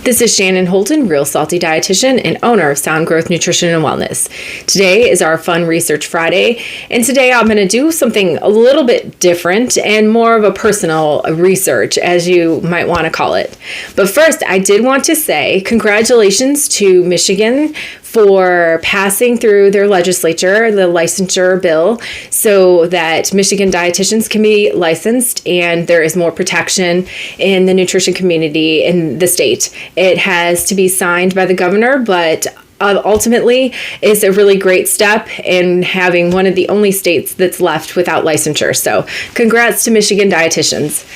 This is Shannon Holton, Real Salty Dietitian and owner of Sound Growth Nutrition and Wellness. Today is our Fun Research Friday, and today I'm going to do something a little bit different and more of a personal research, as you might want to call it. But first, I did want to say congratulations to Michigan for passing through their legislature the licensure bill so that Michigan dietitians can be licensed and there is more protection in the nutrition community in the state. It has to be signed by the governor, but ultimately is a really great step in having one of the only states that's left without licensure. So congrats to Michigan dietitians.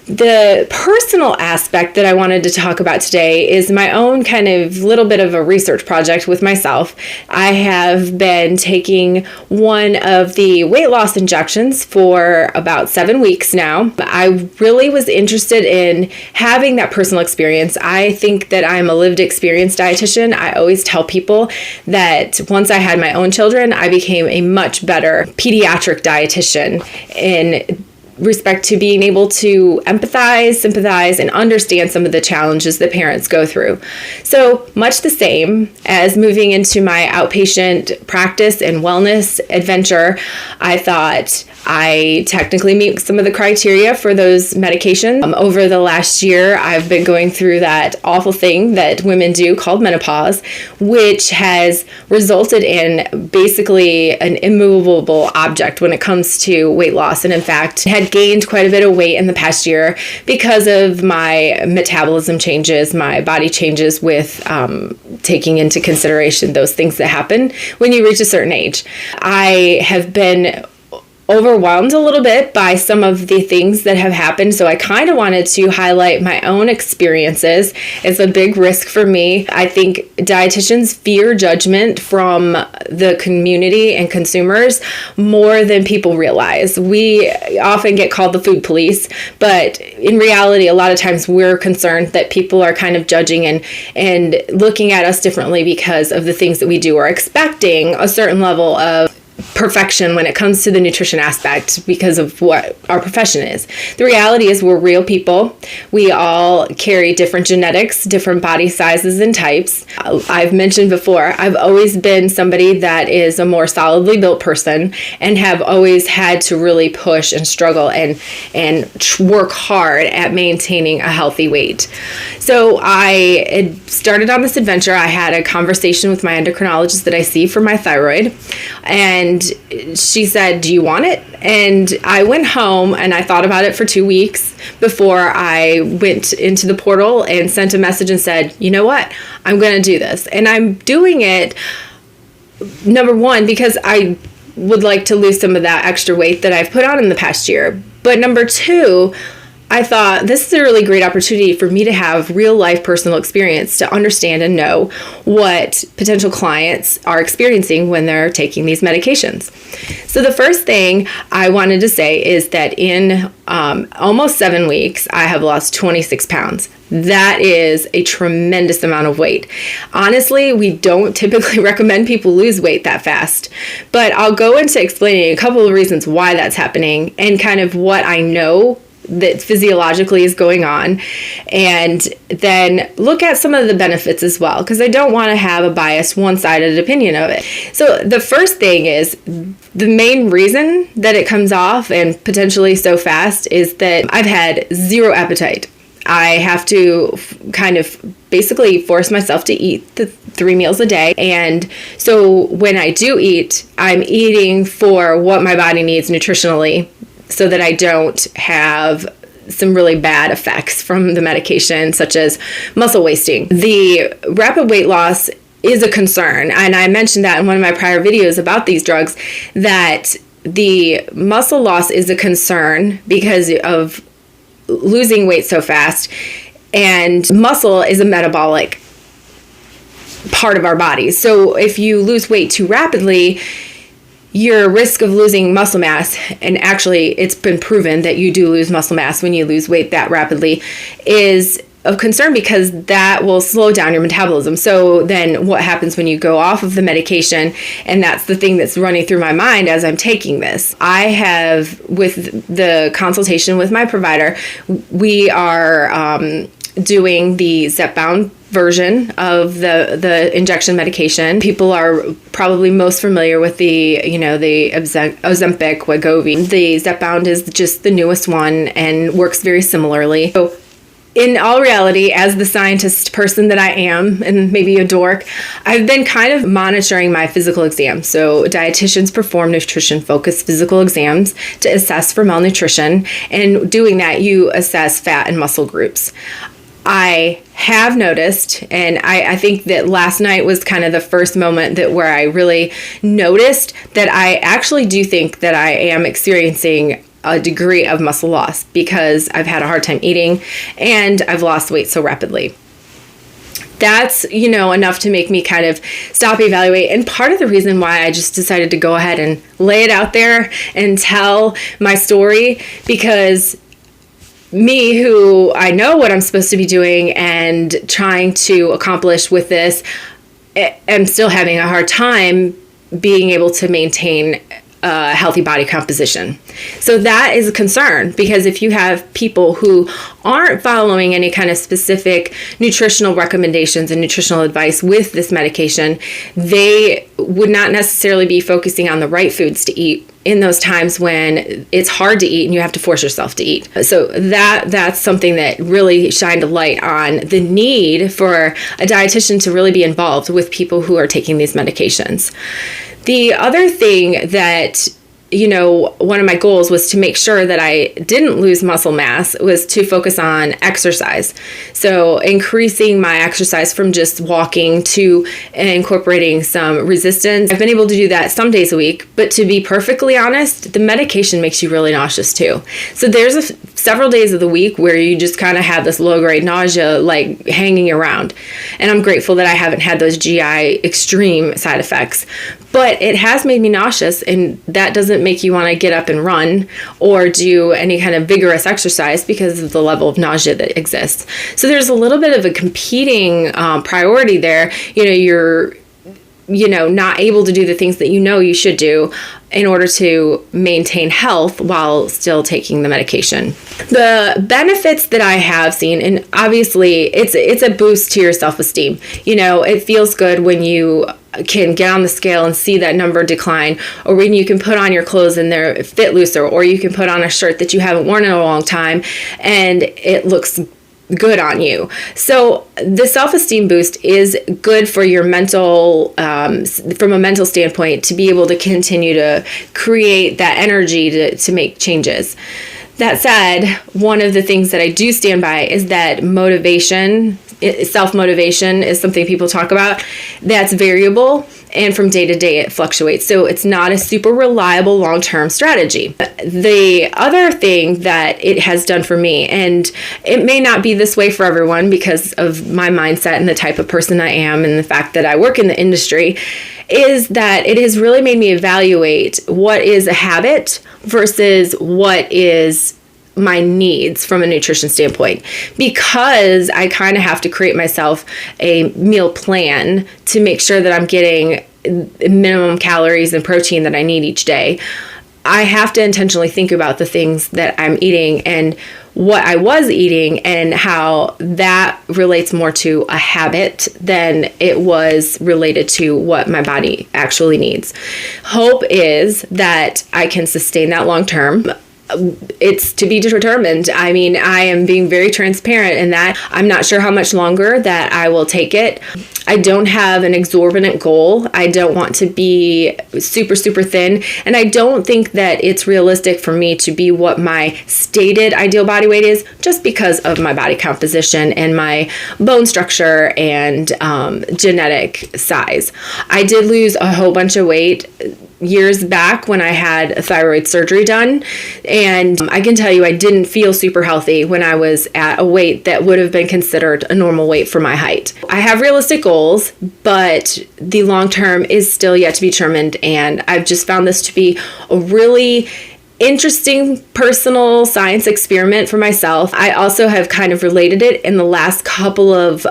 The personal aspect that I wanted to talk about today is my own kind of little bit of a research project with myself. I have been taking one of the weight loss injections for about 7 weeks now. I really was interested in having that personal experience. I think that I'm a lived experience dietitian. I always tell people that once I had my own children, I became a much better pediatric dietitian in respect to being able to empathize, sympathize, and understand some of the challenges that parents go through. So much the same as moving into my outpatient practice and wellness adventure, I thought I technically meet some of the criteria for those medications. Over the last year, I've been going through that awful thing that women do called menopause, which has resulted in basically an immovable object when it comes to weight loss. And in fact, had gained quite a bit of weight in the past year because of my metabolism changes, my body changes with taking into consideration those things that happen when you reach a certain age. I have been overwhelmed a little bit by some of the things that have happened. So I kind of wanted to highlight my own experiences. It's a big risk for me. I think dietitians fear judgment from the community and consumers more than people realize. We often get called the food police, but in reality, a lot of times we're concerned that people are kind of judging and looking at us differently because of the things that we do or expecting a certain level of perfection when it comes to the nutrition aspect because of what our profession is. The reality is we're real people. We all carry different genetics, different body sizes and types. I've mentioned before, I've always been somebody that is a more solidly built person and have always had to really push and struggle and work hard at maintaining a healthy weight. So I had started on this adventure. I had a conversation with my endocrinologist that I see for my thyroid, and she said, "Do you want it?" And I went home and I thought about it for 2 weeks before I went into the portal and sent a message and said, "You know what? I'm going to do this." And I'm doing it, number one, because I would like to lose some of that extra weight that I've put on in the past year. But number two, I thought this is a really great opportunity for me to have real life personal experience to understand and know what potential clients are experiencing when they're taking these medications. So the first thing I wanted to say is that in almost 7 weeks, I have lost 26 pounds. That is a tremendous amount of weight. Honestly, we don't typically recommend people lose weight that fast, but I'll go into explaining a couple of reasons why that's happening and kind of what I know that physiologically is going on, and then look at some of the benefits as well, because I don't want to have a biased one-sided opinion of it. So the first thing is the main reason that it comes off and potentially so fast is that I've had zero appetite. I have to kind of basically force myself to eat the 3 meals a day. And so when I do eat, I'm eating for what my body needs nutritionally, so that I don't have some really bad effects from the medication, such as muscle wasting. The rapid weight loss is a concern, and I mentioned that in one of my prior videos about these drugs, that the muscle loss is a concern because of losing weight so fast, and muscle is a metabolic part of our bodies. So if you lose weight too rapidly, your risk of losing muscle mass, and actually it's been proven that you do lose muscle mass when you lose weight that rapidly, is of concern because that will slow down your metabolism. So then what happens when you go off of the medication? And that's the thing that's running through my mind as I'm taking this. I have, with the consultation with my provider, we are doing the Zepbound version of the injection medication. People are probably most familiar with the Ozempic, Wegovy. The Zepbound is just the newest one and works very similarly. So in all reality, as the scientist person that I am, and maybe a dork, I've been kind of monitoring my physical exams. So dietitians perform nutrition-focused physical exams to assess for malnutrition. And doing that, you assess fat and muscle groups. I have noticed, and I think that last night was kind of the first moment where I really noticed that I actually do think that I am experiencing a degree of muscle loss because I've had a hard time eating and I've lost weight so rapidly. That's, enough to make me kind of stop, evaluate. And part of the reason why I just decided to go ahead and lay it out there and tell my story, because me, who I know what I'm supposed to be doing and trying to accomplish with this, am still having a hard time being able to maintain a healthy body composition. So that is a concern, because if you have people who aren't following any kind of specific nutritional recommendations and nutritional advice with this medication, they would not necessarily be focusing on the right foods to eat in those times when it's hard to eat and you have to force yourself to eat. So that's something that really shined a light on the need for a dietitian to really be involved with people who are taking these medications. The other thing that, one of my goals was to make sure that I didn't lose muscle mass, was to focus on exercise. So increasing my exercise from just walking to incorporating some resistance. I've been able to do that some days a week, but to be perfectly honest, the medication makes you really nauseous too. So there's several days of the week where you just kind of have this low-grade nausea like hanging around. And I'm grateful that I haven't had those GI extreme side effects. But it has made me nauseous, and that doesn't make you want to get up and run or do any kind of vigorous exercise because of the level of nausea that exists. So there's a little bit of a competing priority there. You're not able to do the things that you should do in order to maintain health while still taking the medication. The benefits that I have seen, and obviously it's a boost to your self-esteem. It feels good when you can get on the scale and see that number decline, or when you can put on your clothes and they're fit looser, or you can put on a shirt that you haven't worn in a long time and it looks good on you. So the self-esteem boost is good for your mental, from a mental standpoint, to be able to continue to create that energy to make changes. That said, one of the things that I do stand by is that motivation, self-motivation is something people talk about. That's variable, and from day to day it fluctuates. So it's not a super reliable long-term strategy. The other thing that it has done for me, and it may not be this way for everyone because of my mindset and the type of person I am and the fact that I work in the industry, is that it has really made me evaluate what is a habit versus what is my needs from a nutrition standpoint, because I kind of have to create myself a meal plan to make sure that I'm getting minimum calories and protein that I need each day. I have to intentionally think about the things that I'm eating and what I was eating and how that relates more to a habit than it was related to what my body actually needs. Hope is that I can sustain that long term. It's to be determined. I mean, I am being very transparent in that I'm not sure how much longer that I will take it. I don't have an exorbitant goal. I don't want to be super, super thin. And I don't think that it's realistic for me to be what my stated ideal body weight is, just because of my body composition and my bone structure and genetic size. I did lose a whole bunch of weight years back when I had thyroid surgery done, and I can tell you I didn't feel super healthy when I was at a weight that would have been considered a normal weight for my height. I have realistic goals, but the long term is still yet to be determined, and I've just found this to be a really interesting personal science experiment for myself. I also have kind of related it in the last couple of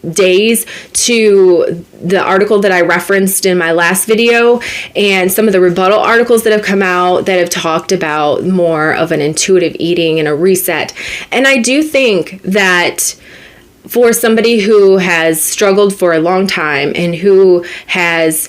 days to the article that I referenced in my last video and some of the rebuttal articles that have come out that have talked about more of an intuitive eating and a reset. And I do think that for somebody who has struggled for a long time and who has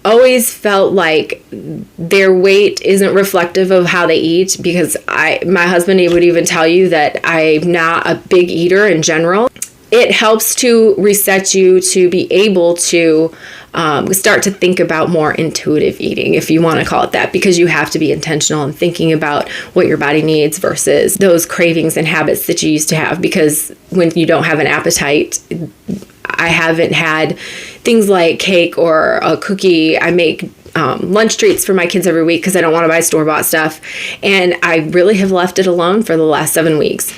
always felt like their weight isn't reflective of how they eat, because my husband would even tell you that I'm not a big eater in general. It helps to reset you to be able to start to think about more intuitive eating, if you want to call it that, because you have to be intentional in thinking about what your body needs versus those cravings and habits that you used to have. Because when you don't have an appetite, I haven't had things like cake or a cookie. I make lunch treats for my kids every week because I don't want to buy store-bought stuff. And I really have left it alone for the last 7 weeks.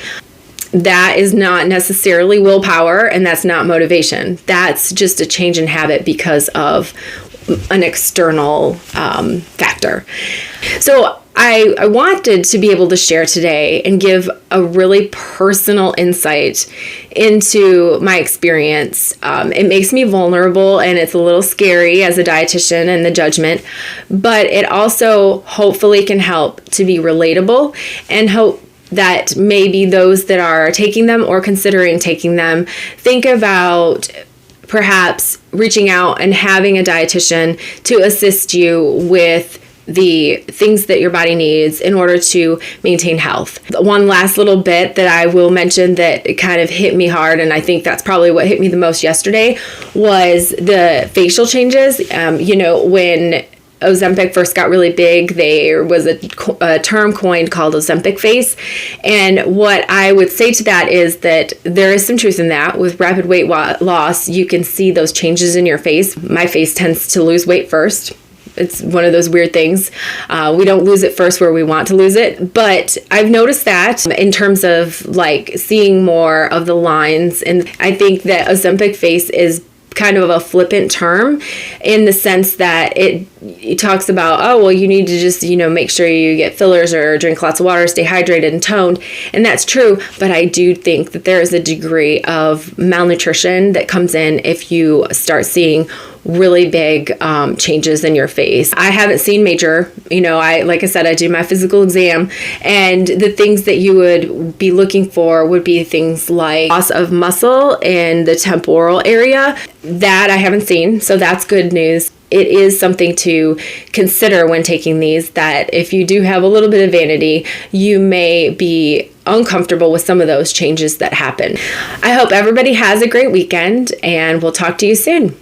That is not necessarily willpower, and that's not motivation. That's just a change in habit because of an external factor. So I wanted to be able to share today and give a really personal insight into my experience. It makes me vulnerable, and it's a little scary as a dietitian and the judgment, but it also hopefully can help to be relatable and hope that maybe those that are taking them or considering taking them think about perhaps reaching out and having a dietitian to assist you with the things that your body needs in order to maintain health. One last little bit that I will mention that kind of hit me hard, and I think that's probably what hit me the most yesterday, was the facial changes. When Ozempic first got really big, there was a term coined called Ozempic face. And what I would say to that is that there is some truth in that. With rapid weight loss, you can see those changes in your face. My face tends to lose weight first. It's one of those weird things. We don't lose it first where we want to lose it. But I've noticed that in terms of like seeing more of the lines. And I think that Ozempic face is kind of a flippant term in the sense that it talks about, oh, well, you need to just, make sure you get fillers or drink lots of water, stay hydrated and toned. And that's true. But I do think that there is a degree of malnutrition that comes in if you start seeing really big changes in your face. I haven't seen major, like I said, I do my physical exam, and the things that you would be looking for would be things like loss of muscle in the temporal area. That I haven't seen, so that's good news. It is something to consider when taking these, that if you do have a little bit of vanity, you may be uncomfortable with some of those changes that happen. I hope everybody has a great weekend, and we'll talk to you soon.